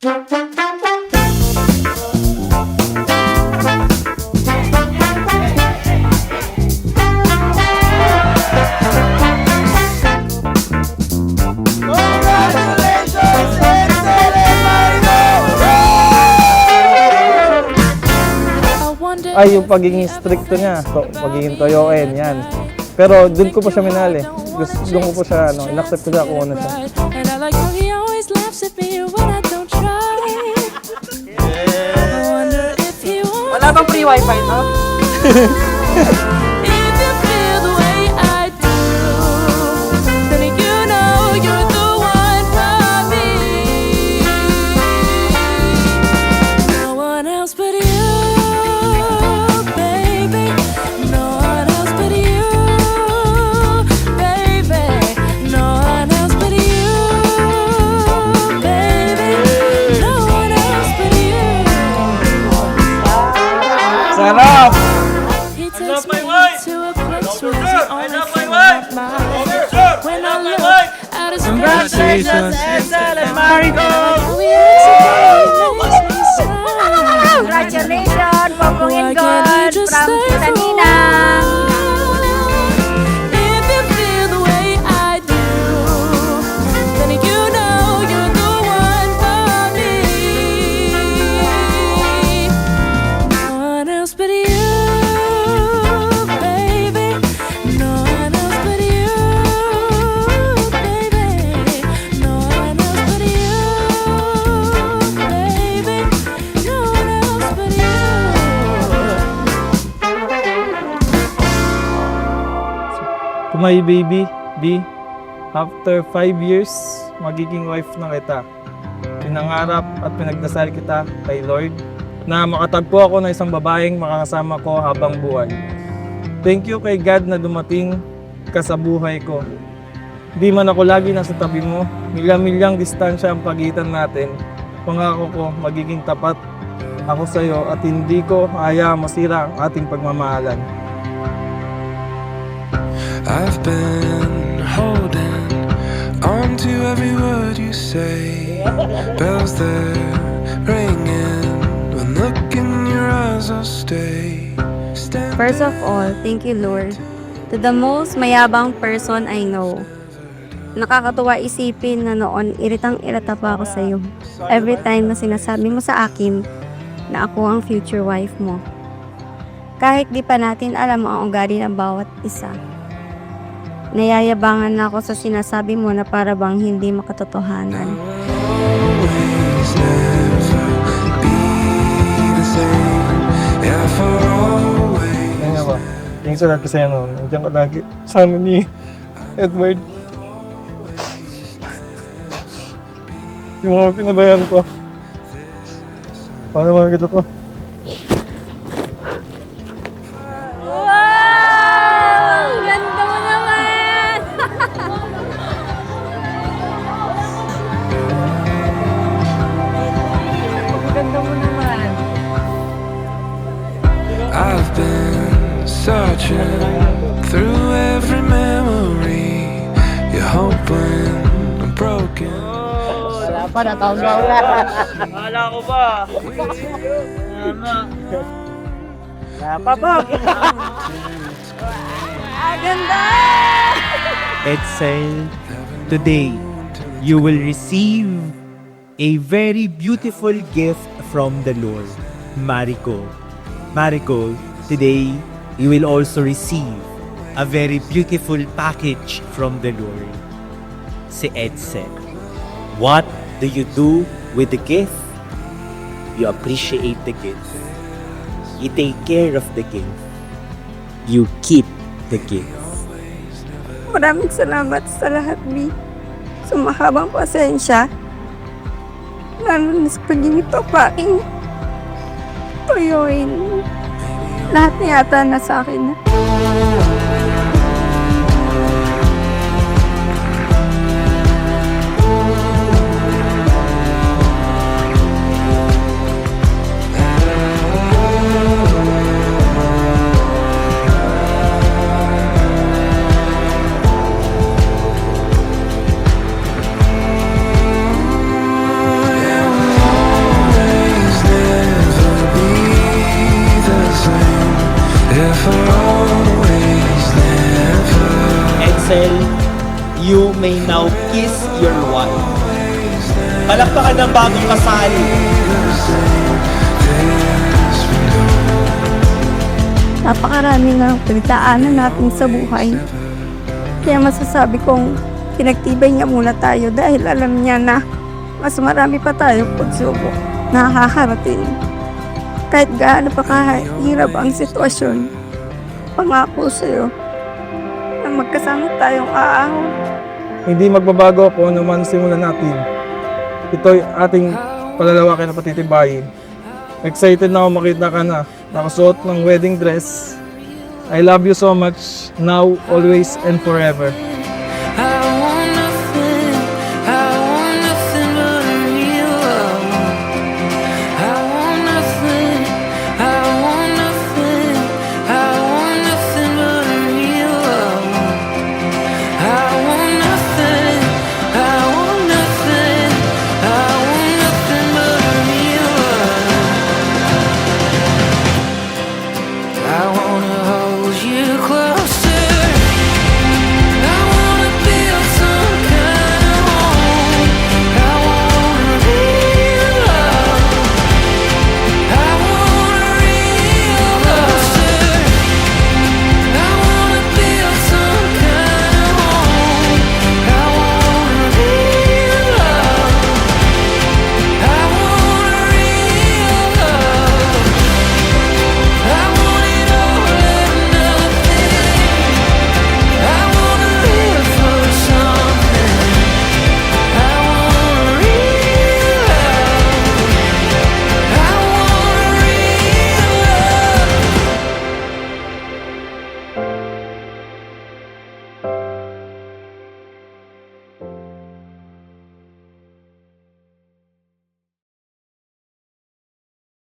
Ay, yung pagiging stricto niya, so, pagiging toyoin, yan. Pero doon ko po siya minahal eh. Doon ko po siya, in-accept ko siya kung ano siya. And I like how he always laughs at me when I don't try. I wonder if he wants Wala bang free wifi to? if you feel the way I do, then you know you're the one for me. No one else but you, baby. No one else but you, baby. No one else but you, baby. No one else but you. Sarap! He takes me to a place where there's only feel like mine. When I look at his face, Edsel and Marico! Congratulations, Pogong and God from Tanina. If you feel the way I do, then you know you're the one for me. No one else but you, baby. No one else but you, baby. No one else but you, baby. No one else but you. To my baby, B, after 5 years, magiging wife na kita. Pinangarap at pinagdasal kita kay Lord na makatagpo ako ng isang babaeng makakasama ko habang buhay. Thank you kay God na dumating ka sa buhay ko. Di man ako lagi nasa tabi mo, milya-milyang distansya ang pagitan natin. Pangako ko, magiging tapat ako sa iyo at hindi ko hayaan masira ang ating pagmamahalan. I've been holding on to every word you say. Bells they're ringing. One look in your eyes, I'll stay. First of all, thank you, Lord, to the most mayabang person I know. Nakakatuwa isipin na noon, iritang-irata pa ako sa iyo. Every time na sinasabi mo sa akin na ako ang future wife mo. Kahit di pa natin alam ang ugali ng bawat isa. Nayayabangan na ako sa sinasabi mo na para bang hindi makatotohanan. Always never be the same. Yeah, for always. Kaya ba? Yung sa lahat kasi nandiyan ka lagi sa amin ni Edward. Yung mga pinabayan ko. Paano mga kita to? Wow! Ganda mo naman! Ganda mo naman. I've been searching through every memory. You hope when I'm broken. Wala pa, natawag na wala. Akala ko ba? Tama. Wala pa ba? Ganda! Edsel, today you will receive a very beautiful gift from the Lord, Marico. Marico, today you will also receive a very beautiful package from the Lord. Si Edsel, what do you do with the gift? You appreciate the gift. You take care of the gift. You keep the gift. Maraming salamat sa lahat, Mi. Sa mahabang pasensya. Lalo na sa pagiging papaing tuyuin. Lahat na yata na sa akin na. Hazel, you may now kiss your wife. Palakpakan ng bagong kasal. Napakarami ng pinagdaanan natin sa buhay. Kaya masasabi kong pinagtibay niya muna tayo dahil alam niya na mas marami pa tayong pagsubok na nakakarating. Kahit gaano pa kahirap ang sitwasyon, pangako sa'yo na magkasama tayong aahon. Hindi magbabago kung ano man simulan natin. Ito'y ating palalawakin na patitibayin. Excited na ako makita ka na nakasuot ng wedding dress. I love you so much, now, always, and forever.